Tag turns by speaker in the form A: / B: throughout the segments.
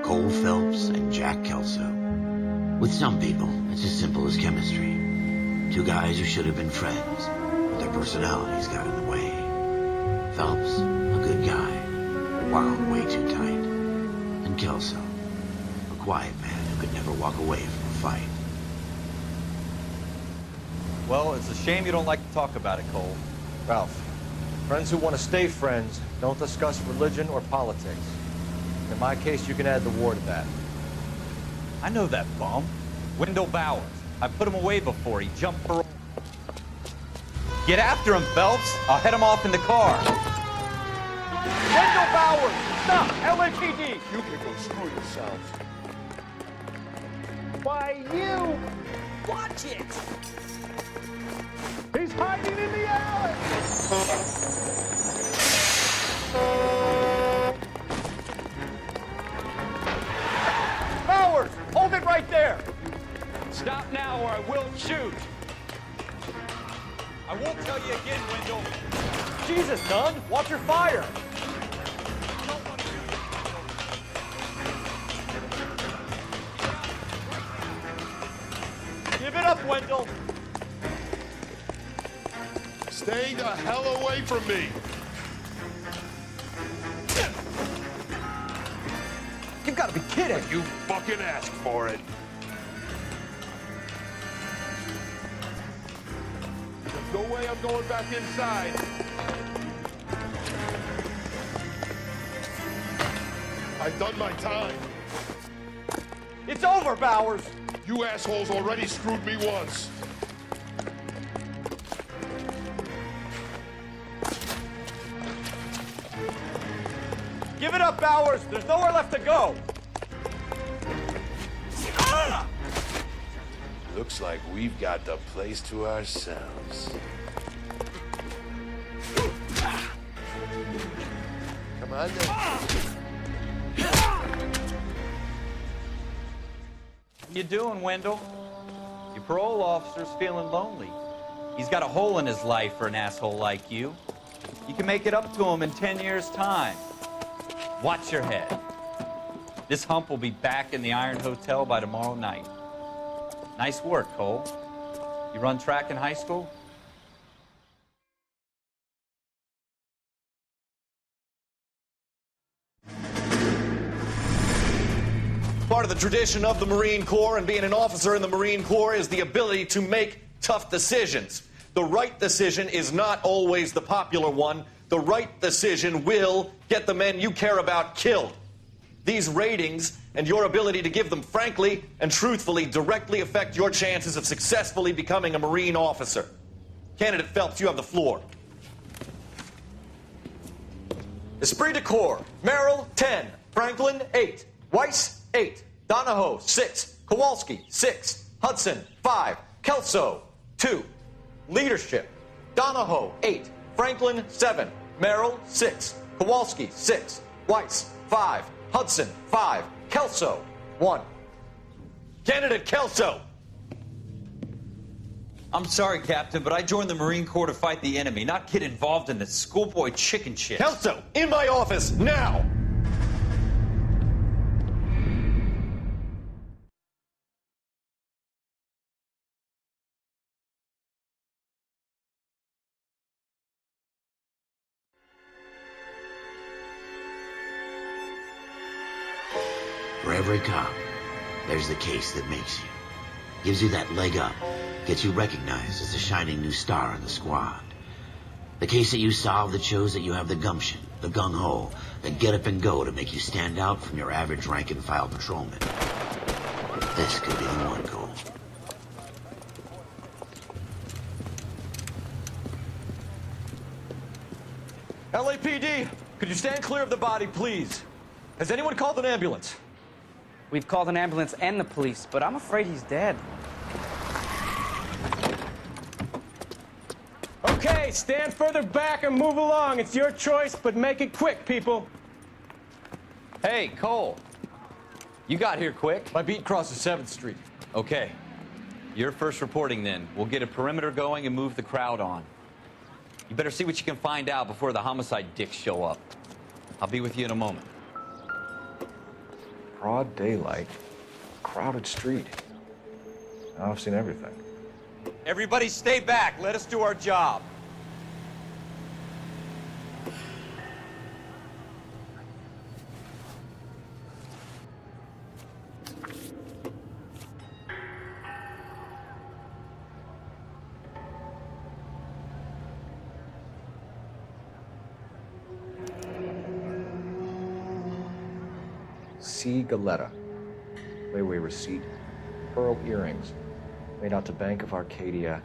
A: Cole Phelps and Jack Kelso. With some people, it's as simple as chemistry. Two guys who should have been friends, but their personalities got in the way. Phelps, a good guy, wound way too tight. And Kelso, a quiet man who could never walk away from a fight.
B: Well, it's a shame you don't like to talk about it, Cole.
C: Ralph, friends who want to stay friends don't discuss religion or politics. In my case, you can add the war to that.
B: I know that bum. Wendell Bowers. I put him away before. He jumped for... Get after him, Phelps. I'll head him off in the car.
C: Wendell Bowers! Stop! LAPD! You can go screw yourselves. Why, you...
D: Watch it!
C: He's hiding in the alley! Bowers! Hold it right there!
B: Stop now or I will shoot. I won't tell you again, Wendell.
C: Jesus, Dunn! Watch your fire! Give it up, Wendell!
E: Stay the hell away from me!
C: You gotta be kidding!
E: You fucking asked for it! There's no way I'm going back inside. I've done my time.
C: It's over, Bowers!
E: You assholes already screwed me once.
C: Give it up, Bowers! There's nowhere left to go!
E: Looks like we've got the place to ourselves. Come on then.
B: What you doing, Wendell? Your parole officer's feeling lonely. He's got a hole in his life for an asshole like you. You can make it up to him in 10 years' time. Watch your head. This hump will be back in the Iron Hotel by tomorrow night. Nice work, Cole. You run track in high school?
F: Part of the tradition of the Marine Corps and being an officer in the Marine Corps is the ability to make tough decisions. The right decision is not always the popular one. The right decision will get the men you care about killed. These ratings and your ability to give them frankly and truthfully directly affect your chances of successfully becoming a Marine officer. Candidate Phelps, you have the floor. Esprit de Corps, Merrill, 10. Franklin, 8. Weiss, 8. Donahoe, 6. Kowalski, 6. Hudson, 5. Kelso, 2. Leadership, Donahoe, 8. Franklin, 7. Merrill, 6. Kowalski, 6. Weiss, 5. Hudson, 5. Kelso, 1. Candidate Kelso.
B: I'm sorry, Captain, but I joined the Marine Corps to fight the enemy, not get involved in this schoolboy chicken shit.
F: Kelso, in my office, now!
A: For every cop, there's the case that makes you. Gives you that leg up, gets you recognized as a shining new star in the squad. The case that you solve that shows that you have the gumption, the gung-ho, the get up and go to make you stand out from your average rank-and-file patrolman. This could be the one, Cole.
C: LAPD, could you stand clear of the body, please? Has anyone called an ambulance?
D: We've called an ambulance and the police, but I'm afraid he's dead.
G: Okay, stand further back and move along. It's your choice, but make it quick, people.
B: Hey, Cole. You got here quick.
C: My beat crosses 7th Street.
B: Okay. You're first reporting then. We'll get a perimeter going and move the crowd on. You better see what you can find out before the homicide dicks show up. I'll be with you in a moment.
C: Broad daylight, crowded street. Now I've seen everything.
B: Everybody stay back. Let us do our job.
C: C. Galetta. Layaway receipt. Pearl earrings. Made out to Bank of Arcadia.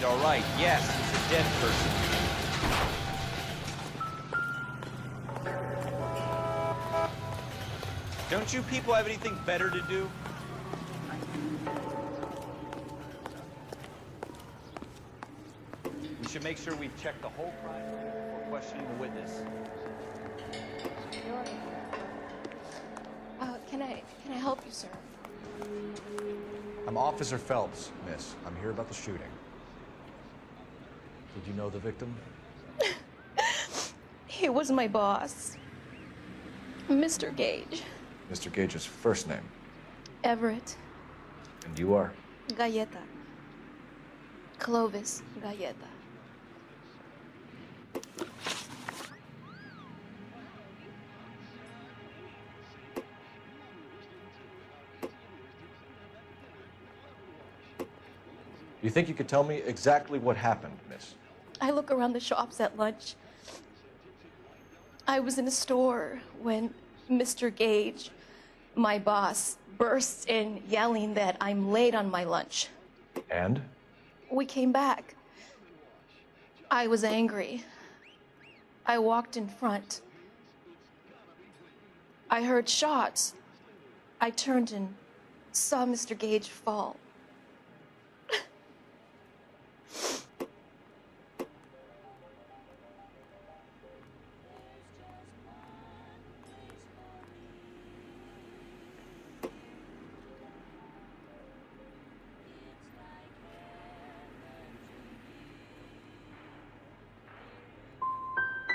C: All right. Yes, it's a dead person. Don't you people have anything better to do? We should make sure we've checked the whole crime scene before questioning the witness.
H: Can I help you, sir?
C: I'm Officer Phelps, miss. I'm here about the shooting. Did you know the victim?
H: He was my boss, Mr. Gage.
C: Mr. Gage's first name.
H: Everett.
C: And you are?
H: Galleta. Clovis Galleta.
C: You think you could tell me exactly what happened, miss?
H: I look around the shops at lunch. I was in a store when Mr. Gage, my boss, bursts in yelling that I'm late on my lunch.
C: And?
H: We came back. I was angry. I walked in front. I heard shots. I turned and saw Mr. Gage fall.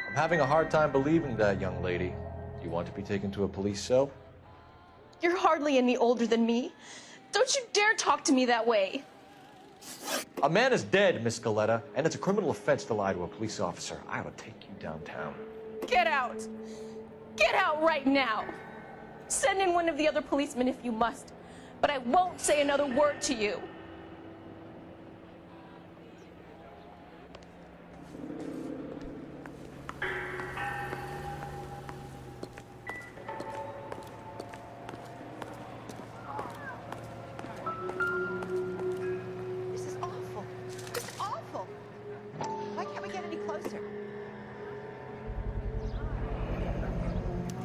C: I'm having a hard time believing that, young lady. You want to be taken to a police cell?
H: You're hardly any older than me. Don't you dare talk to me that way.
C: A man is dead, Miss Galetta, and it's a criminal offense to lie to a police officer. I would take you downtown.
H: Get out. Get out right now. Send in one of the other policemen if you must, but I won't say another word to you.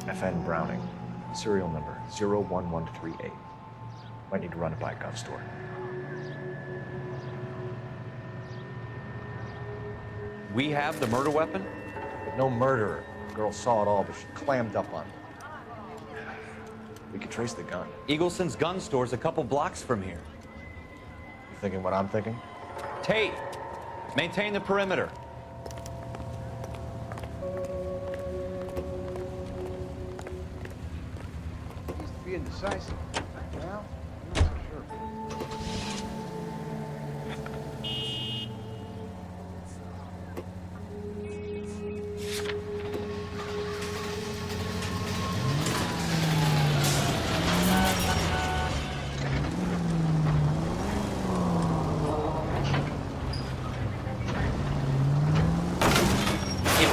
C: FN Browning, serial number 01138. Might need to run it by a gun store.
B: We have the murder weapon?
C: But no murderer. The girl saw it all, but she clammed up on it. We could trace the gun.
B: Eagleson's gun store's a couple blocks from here.
C: You thinking what I'm thinking?
B: Tate, maintain the perimeter.
I: Seems to be indecisive. Well, I'm not so sure.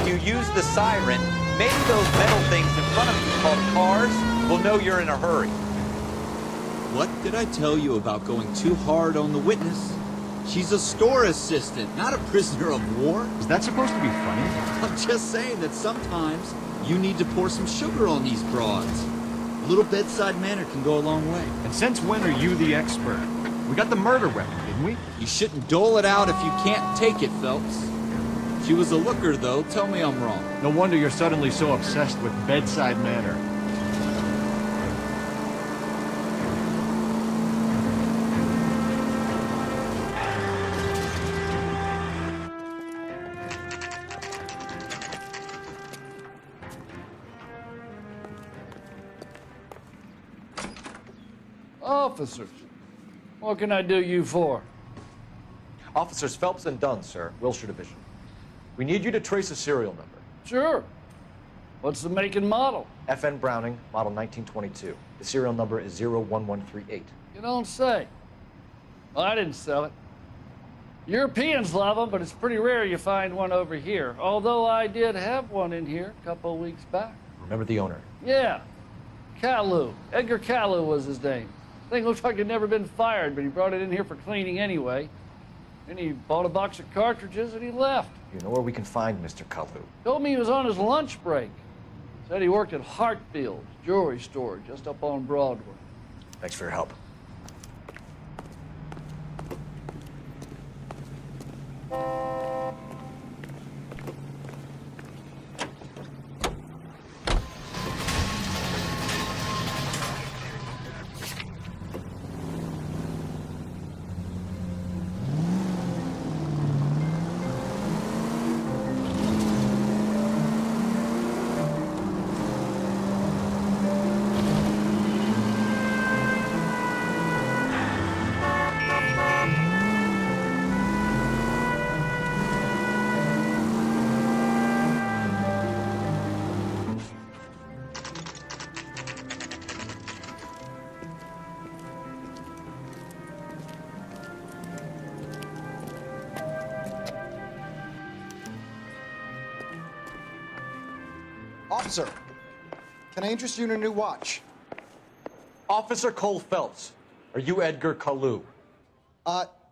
B: when you use the siren, maybe those metal things in front of you called cars will know you're in a hurry.
J: What did I tell you about going too hard on the witness? She's a store assistant, not a prisoner of war.
I: Is that supposed to be funny?
J: I'm just saying that sometimes you need to pour some sugar on these broads. A little bedside manner can go a long way.
I: And since when are you the expert? We got the murder weapon, didn't we?
J: You shouldn't dole it out if you can't take it, Phelps. She was a looker, though. Tell me I'm wrong.
I: No wonder you're suddenly so obsessed with bedside manner.
K: Officers, what can I do you for?
C: Officers Phelps and Dunn, sir, Wilshire Division. We need you to trace a serial number.
K: Sure. What's the make and model?
C: FN Browning, model 1922. The serial number is 01138.
K: You don't say. Well, I didn't sell it. Europeans love them, but it's pretty rare you find one over here. Although I did have one in here a couple of weeks back.
C: Remember the owner?
K: Yeah. Kalu. Edgar Kalu was his name. Thing looked like he'd never been fired, but he brought it in here for cleaning anyway. Then he bought a box of cartridges and he left.
C: You know where we can find Mr. Kalu?
K: Told me he was on his lunch break. Said he worked at Hartfield's jewelry store just up on Broadway.
C: Thanks for your help.
L: Officer, can I interest you in a new watch?
C: Officer Cole Phelps, are you Edgar Kalu?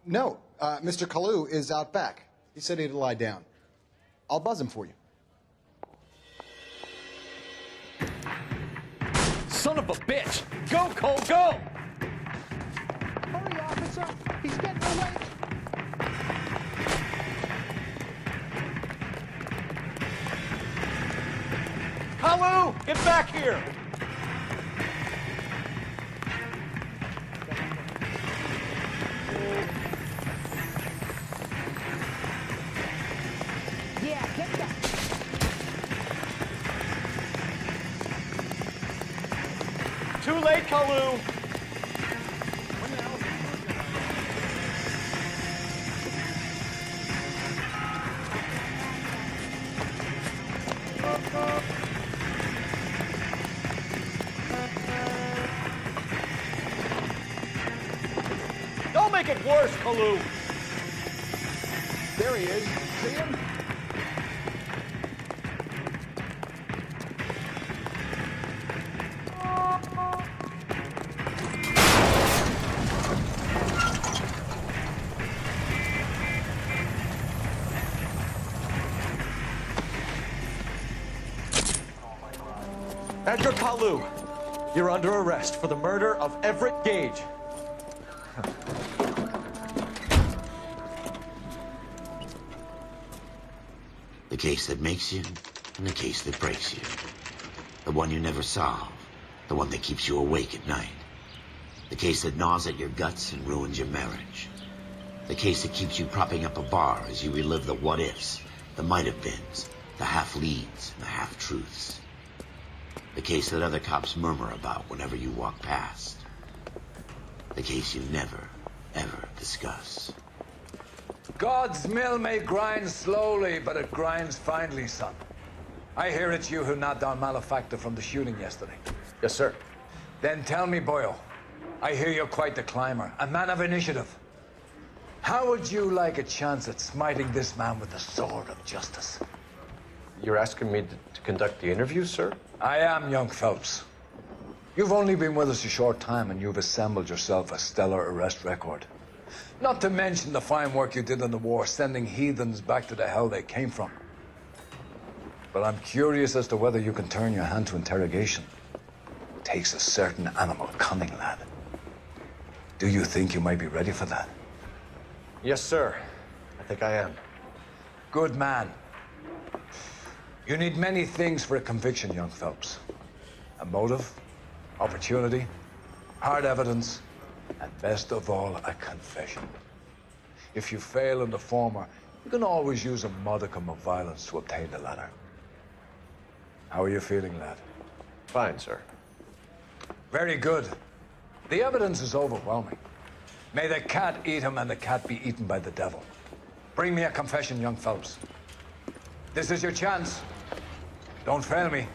L: No. Mr. Kalu is out back. He said he'd lie down. I'll buzz him for you.
B: Son of a bitch! Go, Cole, go!
G: Hurry, officer! He's getting away!
B: Kalu, get back here!
G: Yeah, get that!
B: Too late, Kalu! Don't make it worse, Kalu!
L: There he is. See him?
C: Edgar Kalu, you're under arrest for the murder of Everett Gage.
A: The case that makes you, and the case that breaks you. The one you never solve, the one that keeps you awake at night. The case that gnaws at your guts and ruins your marriage. The case that keeps you propping up a bar as you relive the what-ifs, the might-have-beens, the half-leads, and the half-truths. The case that other cops murmur about whenever you walk past. The case you never, ever discuss.
M: God's mill may grind slowly, but it grinds finely, son. I hear it's you who knocked down Malefactor from the shooting yesterday.
C: Yes, sir.
M: Then tell me, boyo, I hear you're quite the climber, a man of initiative. How would you like a chance at smiting this man with the sword of justice?
C: You're asking me to conduct the interview, sir?
M: I am, young Phelps. You've only been with us a short time and you've assembled yourself a stellar arrest record. Not to mention the fine work you did in the war, sending heathens back to the hell they came from. But I'm curious as to whether you can turn your hand to interrogation. It takes a certain animal cunning, lad. Do you think you might be ready for that?
C: Yes, sir. I think I am.
M: Good man. You need many things for a conviction, young Phelps. A motive, opportunity, hard evidence, and best of all, a confession. If you fail in the former, you can always use a modicum of violence to obtain the latter. How are you feeling, lad?
C: Fine, sir.
M: Very good. The evidence is overwhelming. May the cat eat him and the cat be eaten by the devil. Bring me a confession, young Phelps. This is your chance. Don't fail me.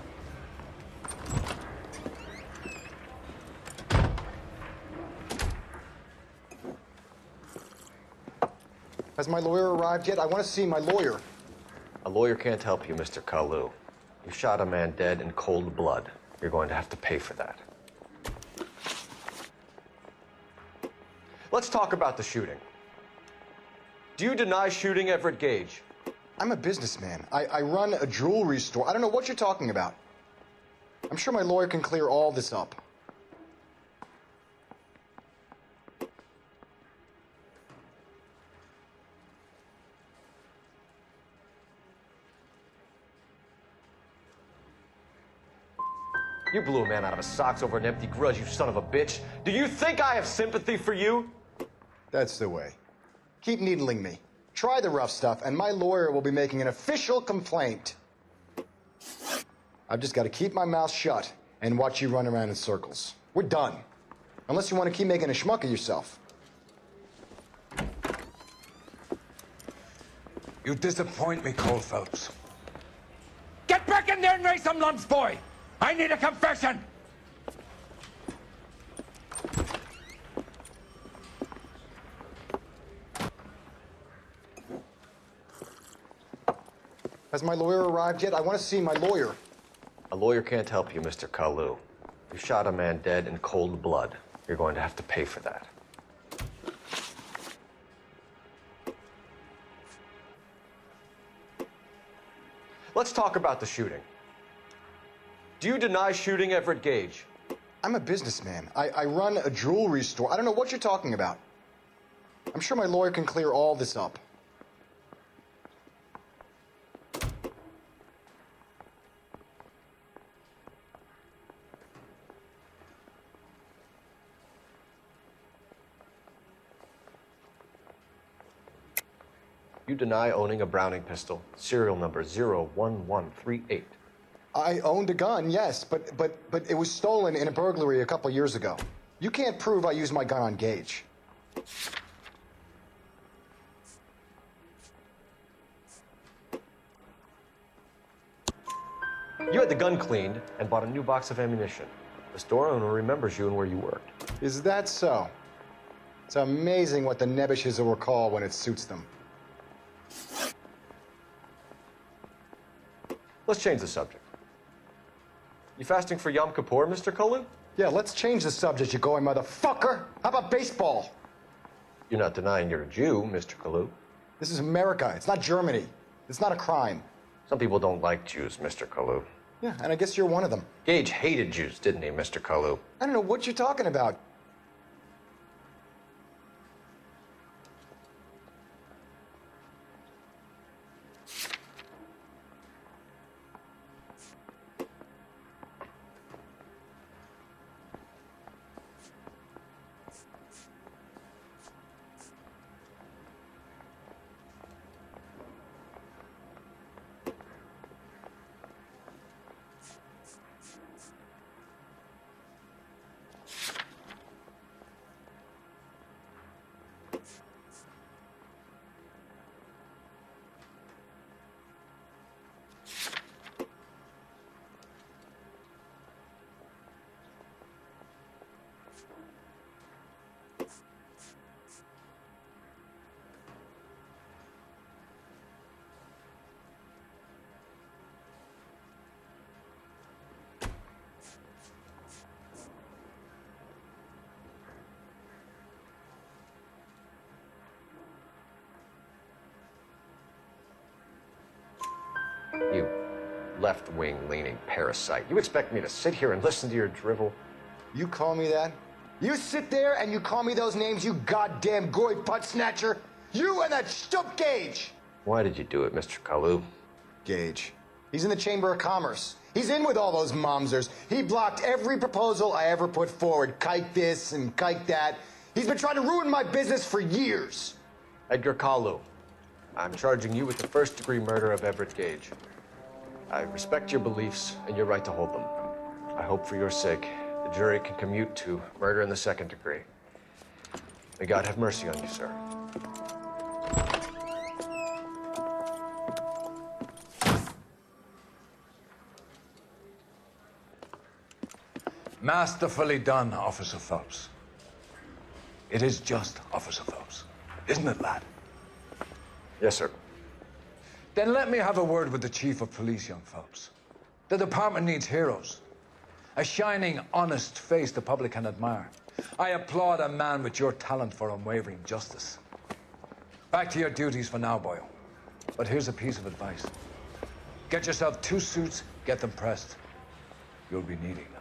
L: Has my lawyer arrived yet? I want to see my lawyer.
C: A lawyer can't help you, Mr. Kalu. You shot a man dead in cold blood. You're going to have to pay for that. Let's talk about the shooting. Do you deny shooting Everett Gage?
L: I'm a businessman. I run a jewelry store. I don't know what you're talking about. I'm sure my lawyer can clear all this up.
C: You blew a man out of his socks over an empty grudge, you son of a bitch. Do you think I have sympathy for you?
L: That's the way. Keep needling me. Try the rough stuff, and my lawyer will be making an official complaint. I've just got to keep my mouth shut and watch you run around in circles. We're done. Unless you want to keep making a schmuck of yourself.
M: You disappoint me, Cole Phelps. Get back in there and raise some lumps, boy! I need a confession!
L: Has my lawyer arrived yet? I want to see my lawyer.
C: A lawyer can't help you, Mr. Kalu. You shot a man dead in cold blood. You're going to have to pay for that. Let's talk about the shooting. Do you deny shooting Everett Gage?
L: I'm a businessman. I run a jewelry store. I don't know what you're talking about. I'm sure my lawyer can clear all this up.
C: You deny owning a Browning pistol, serial number 01138.
L: I owned a gun, yes, but it was stolen in a burglary a couple years ago. You can't prove I used my gun on Gage.
C: You had the gun cleaned and bought a new box of ammunition. The store owner remembers you and where you worked.
L: Is that so? It's amazing what the Nebbishes will recall when it suits them.
C: Let's change the subject. You fasting for Yom Kippur, Mr. Cullen?
L: Yeah, let's change the subject, you going motherfucker. How about baseball?
C: You're not denying you're a Jew, Mr. Kalu.
L: This is America. It's not Germany. It's not a crime.
C: Some people don't like Jews, Mr. Kalu.
L: Yeah, and I guess you're one of them.
C: Gage hated Jews, didn't he, Mr. Kalu?
L: I don't know what you're talking about.
C: You left-wing leaning parasite. You expect me to sit here and listen to your drivel?
L: You call me that? You sit there and you call me those names, you goddamn goy butt snatcher? You and that stup Gage!
C: Why did you do it, Mr. Kalu?
L: Gage. He's in the Chamber of Commerce. He's in with all those momsers. He blocked every proposal I ever put forward. Kike this and kike that. He's been trying to ruin my business for years.
C: Edgar Kalu, I'm charging you with the first-degree murder of Everett Gage. I respect your beliefs and your right to hold them. I hope for your sake the jury can commute to murder in the second degree. May God have mercy on you, sir.
M: Masterfully done, Officer Phelps. It is just Officer Phelps, isn't it, lad?
C: Yes, sir.
M: Then let me have a word with the Chief of Police, young Phelps. The department needs heroes. A shining, honest face the public can admire. I applaud a man with your talent for unwavering justice. Back to your duties for now, boyo. But here's a piece of advice. Get yourself 2 suits, get them pressed. You'll be needing them.